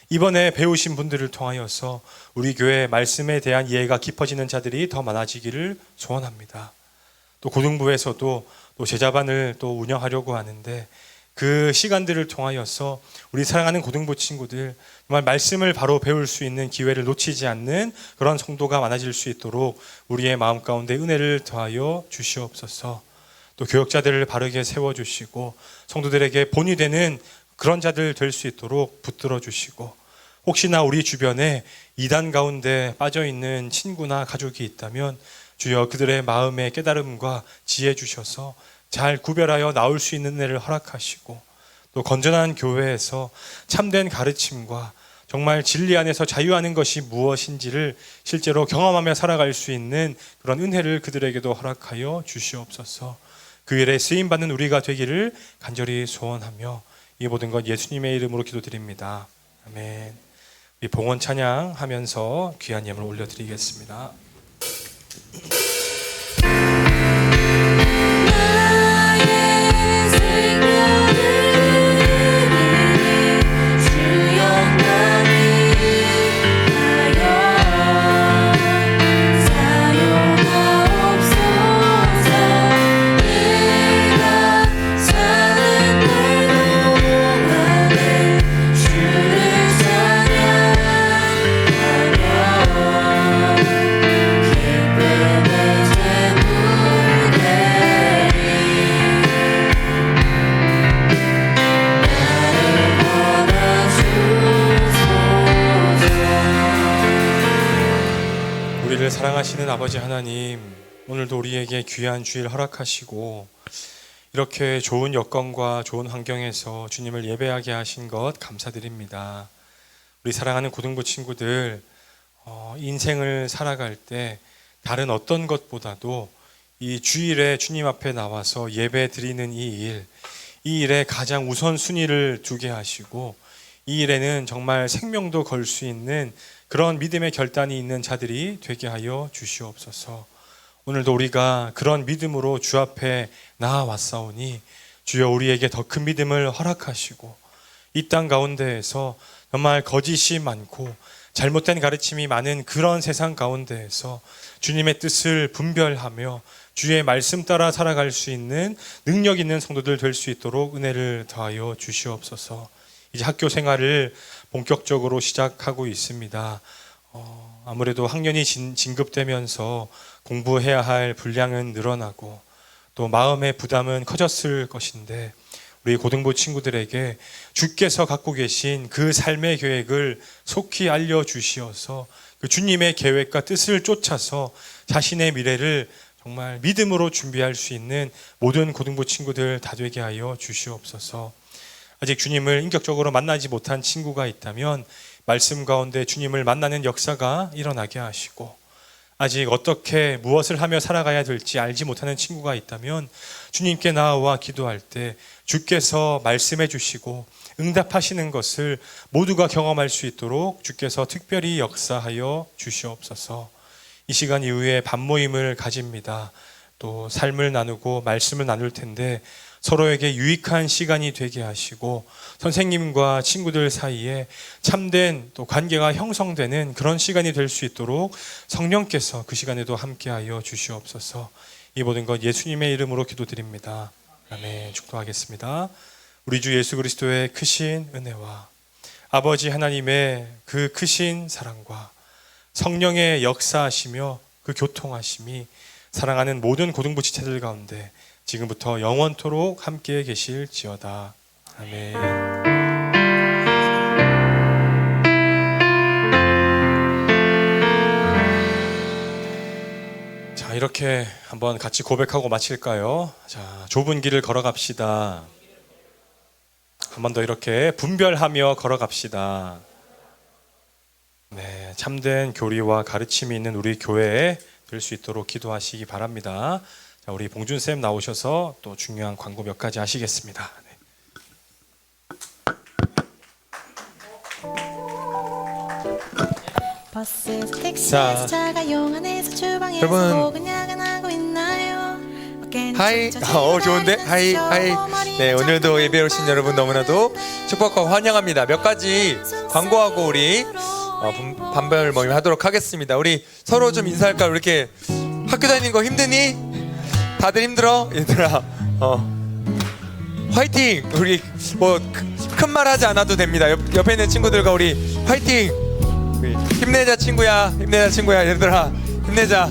이번에 배우신 분들을 통하여서 우리 교회 말씀에 대한 이해가 깊어지는 자들이 더 많아지기를 소원합니다. 또 고등부에서도 또 제자반을 또 운영하려고 하는데, 그 시간들을 통하여서 우리 사랑하는 고등부 친구들 정말 말씀을 바로 배울 수 있는 기회를 놓치지 않는 그런 성도가 많아질 수 있도록 우리의 마음 가운데 은혜를 더하여 주시옵소서. 또 교역자들을 바르게 세워주시고 성도들에게 본이 되는 그런 자들 될 수 있도록 붙들어 주시고, 혹시나 우리 주변에 이단 가운데 빠져있는 친구나 가족이 있다면 주여 그들의 마음의 깨달음과 지혜 주셔서 잘 구별하여 나올 수 있는 은혜를 허락하시고, 또 건전한 교회에서 참된 가르침과 정말 진리 안에서 자유하는 것이 무엇인지를 실제로 경험하며 살아갈 수 있는 그런 은혜를 그들에게도 허락하여 주시옵소서. 그 일에 쓰임받는 우리가 되기를 간절히 소원하며 이 모든 것 예수님의 이름으로 기도드립니다. 아멘. 우리 봉헌 찬양하면서 귀한 예물 올려드리겠습니다. 나의 생명을 주여 사랑하시는 아버지 하나님, 오늘도 우리에게 귀한 주일 허락하시고 이렇게 좋은 여건과 좋은 환경에서 주님을 예배하게 하신 것 감사드립니다. 우리 사랑하는 고등부 친구들, 인생을 살아갈 때 다른 어떤 것보다도 이 주일에 주님 앞에 나와서 예배 드리는 이 일에 가장 우선순위를 두게 하시고, 이 일에는 정말 생명도 걸 수 있는 그런 믿음의 결단이 있는 자들이 되게 하여 주시옵소서. 오늘도 우리가 그런 믿음으로 주 앞에 나아왔사오니 주여 우리에게 더 큰 믿음을 허락하시고, 이 땅 가운데에서 정말 거짓이 많고 잘못된 가르침이 많은 그런 세상 가운데에서 주님의 뜻을 분별하며 주의 말씀 따라 살아갈 수 있는 능력 있는 성도들 될 수 있도록 은혜를 더하여 주시옵소서. 이제 학교 생활을 본격적으로 시작하고 있습니다. 아무래도 학년이 진급되면서 공부해야 할 분량은 늘어나고 또 마음의 부담은 커졌을 것인데, 우리 고등부 친구들에게 주께서 갖고 계신 그 삶의 계획을 속히 알려주시어서 그 주님의 계획과 뜻을 쫓아서 자신의 미래를 정말 믿음으로 준비할 수 있는 모든 고등부 친구들 다 되게 하여 주시옵소서. 아직 주님을 인격적으로 만나지 못한 친구가 있다면 말씀 가운데 주님을 만나는 역사가 일어나게 하시고, 아직 어떻게 무엇을 하며 살아가야 될지 알지 못하는 친구가 있다면 주님께 나아와 기도할 때 주께서 말씀해 주시고 응답하시는 것을 모두가 경험할 수 있도록 주께서 특별히 역사하여 주시옵소서. 이 시간 이후에 밤모임을 가집니다. 또 삶을 나누고 말씀을 나눌 텐데 서로에게 유익한 시간이 되게 하시고 선생님과 친구들 사이에 참된 또 관계가 형성되는 그런 시간이 될 수 있도록 성령께서 그 시간에도 함께하여 주시옵소서. 이 모든 것 예수님의 이름으로 기도드립니다. 아멘. 축도하겠습니다. 우리 주 예수 그리스도의 크신 은혜와 아버지 하나님의 그 크신 사랑과 성령의 역사하시며 그 교통하심이 사랑하는 모든 고등부 지체들 가운데 지금부터 영원토록 함께 계실지어다. 아멘. 자, 이렇게 한번 같이 고백하고 마칠까요? 자, 좁은 길을 걸어갑시다. 한 번 더 이렇게 분별하며 걸어갑시다. 네, 참된 교리와 가르침이 있는 우리 교회에 될 수 있도록 기도하시기 바랍니다. 자, 우리 봉준쌤 나오셔서 또 중요한 광고 몇 가지 하시겠습니다. 버스에서 택시에서 차가 용안에서 주방에서 여러분. 혹은 야근하고 있나요? 하이, 좋은데? 하이. 네, 오늘도 예배 오신 여러분 너무나도 축복하고 환영합니다. 몇 가지 광고하고 우리 반별 모임 하도록 하겠습니다. 우리 서로 좀 인사할까요? 이렇게 학교 다니는 거 힘드니? 다들 힘들어? 얘들아, 화이팅! 우리 뭐 큰 말 하지 않아도 됩니다. 옆에 있는 친구들과 우리 화이팅! 우리 힘내자 친구야, 얘들아, 힘내자.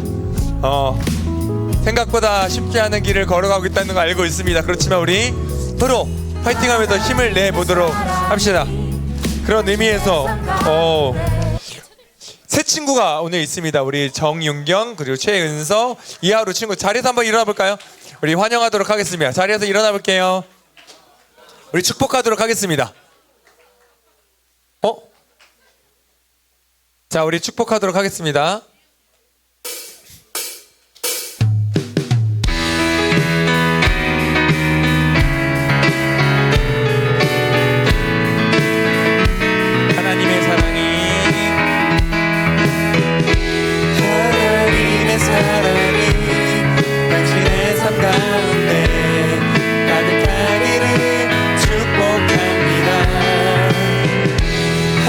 생각보다 쉽지 않은 길을 걸어가고 있다는 거 알고 있습니다. 그렇지만 우리 서로 파이팅하면서 힘을 내보도록 합시다. 그런 의미에서 새 친구가 오늘 있습니다. 우리 정윤경 그리고 최은서 이하루 친구, 자리에서 한번 일어나 볼까요? 우리 환영하도록 하겠습니다. 자리에서 일어나 볼게요. 우리 축복하도록 하겠습니다. 자, 우리 축복하도록 하겠습니다. 하나님의 사랑이 당신의 삶 가운데 가득하기를 축복합니다.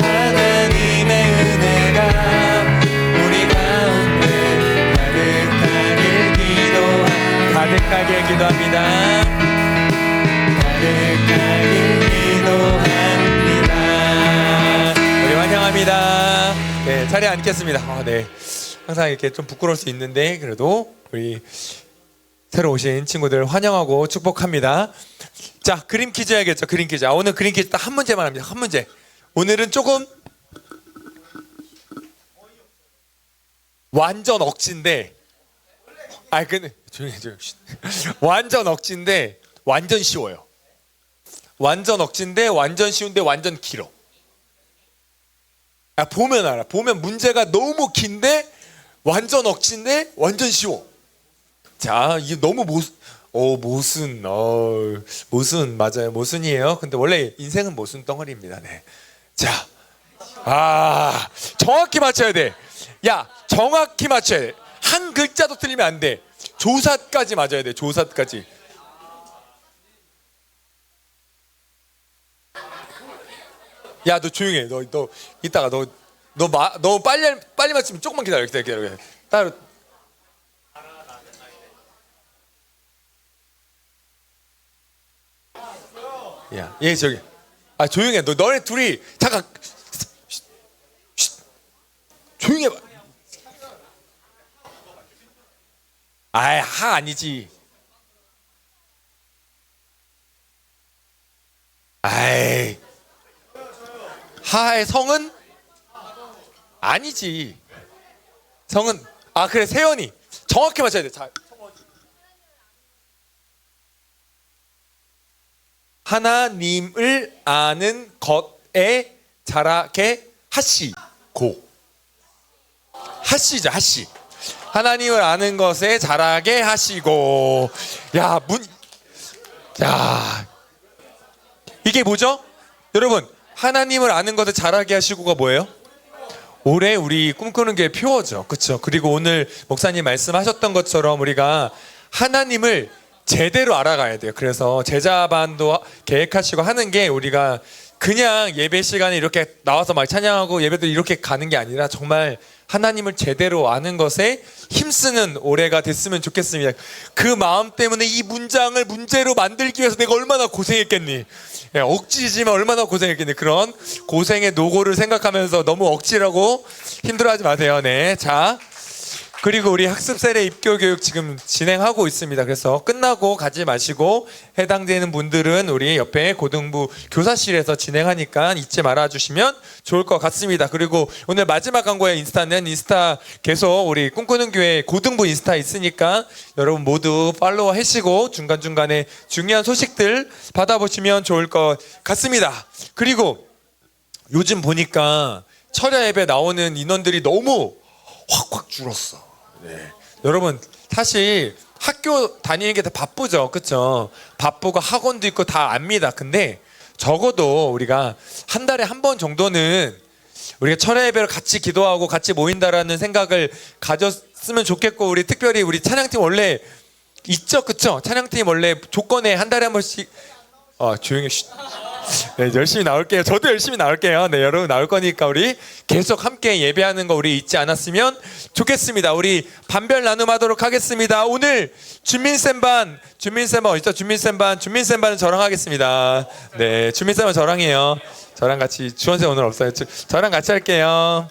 하나님의 은혜가 우리 가운데 가득하길 기도합니다. 가득하길 기도합니다. 우리 환영합니다. 네, 자리에 앉겠습니다. 네. 항상 이렇게 좀 부끄러울 수 있는데 그래도 우리 새로 오신 친구들 환영하고 축복합니다. 자, 그림 퀴즈 해야겠죠. 그림 퀴즈. 오늘 그림 퀴즈 딱 한 문제만 합니다. 한 문제. 오늘은 조금 완전 억지인데 근데 조용히 해. 완전 억지인데 완전 쉬워요. 완전 억지인데 완전 쉬운데 완전 길어. 보면 알아. 보면 문제가 너무 긴데 완전 억지인데 완전 쉬워. 자, 이게 너무 모순 맞아요. 모순이에요. 근데 원래 인생은 모순 덩어리입니다. 네. 자, 정확히 맞춰야 돼. 야, 정확히 맞춰야 돼. 한 글자도 틀리면 안 돼. 조사까지 맞아야 돼. 조사까지. 야, 너 조용해. 너 이따가 너 빨리 맞추면 조금만 기다려. 따로. 야, 얘 저기. 조용해. 너네 둘이 잠깐. 조용해 봐. 하 아니지. 하의 성은 아니지. 성은 그래 세연이 정확히 맞춰야 돼. 자, 하나님을 아는 것에 자라게 하시고. 하시죠. 하시. 하나님을 아는 것에 자라게 하시고. 이게 뭐죠? 여러분, 하나님을 아는 것에 자라게 하시고가 뭐예요? 올해 우리 꿈꾸는 게 표어죠. 그렇죠? 그리고 오늘 목사님 말씀하셨던 것처럼 우리가 하나님을 제대로 알아가야 돼요. 그래서 제자반도 계획하시고 하는 게 우리가 그냥 예배 시간에 이렇게 나와서 막 찬양하고 예배도 이렇게 가는 게 아니라 정말 하나님을 제대로 아는 것에 힘쓰는 올해가 됐으면 좋겠습니다. 그 마음 때문에 이 문장을 문제로 만들기 위해서 내가 얼마나 고생했겠니? 억지지만 얼마나 고생했겠니? 그런 고생의 노고를 생각하면서 너무 억지라고 힘들어하지 마세요. 네, 자. 그리고 우리 학습 세례 입교 교육 지금 진행하고 있습니다. 그래서 끝나고 가지 마시고 해당되는 분들은 우리 옆에 고등부 교사실에서 진행하니까 잊지 말아 주시면 좋을 것 같습니다. 그리고 오늘 마지막 광고의 인스타 계속 우리 꿈꾸는 교회 고등부 인스타 있으니까 여러분 모두 팔로우 하시고 중간중간에 중요한 소식들 받아보시면 좋을 것 같습니다. 그리고 요즘 보니까 철야 예배 나오는 인원들이 너무 확 줄었어. 네. 여러분 사실 학교 다니는 게 다 바쁘죠. 그렇죠? 바쁘고 학원도 있고 다 압니다. 근데 적어도 우리가 한 달에 한 번 정도는 우리가 철야 예배를 같이 기도하고 같이 모인다라는 생각을 가졌으면 좋겠고, 우리 특별히 우리 찬양팀 원래 있죠. 그렇죠? 찬양팀 원래 조건에 한 달에 한 번씩 조용히 네, 열심히 나올게요. 저도 열심히 나올게요. 네, 여러분 나올 거니까 우리 계속 함께 예배하는 거 우리 잊지 않았으면 좋겠습니다. 우리 반별 나눔하도록 하겠습니다. 오늘 준민쌤반 어딨죠? 준민쌤반은 저랑 하겠습니다. 네, 준민쌤은 저랑 해요. 저랑 같이 주원쌤 오늘 없어요. 저랑 같이 할게요.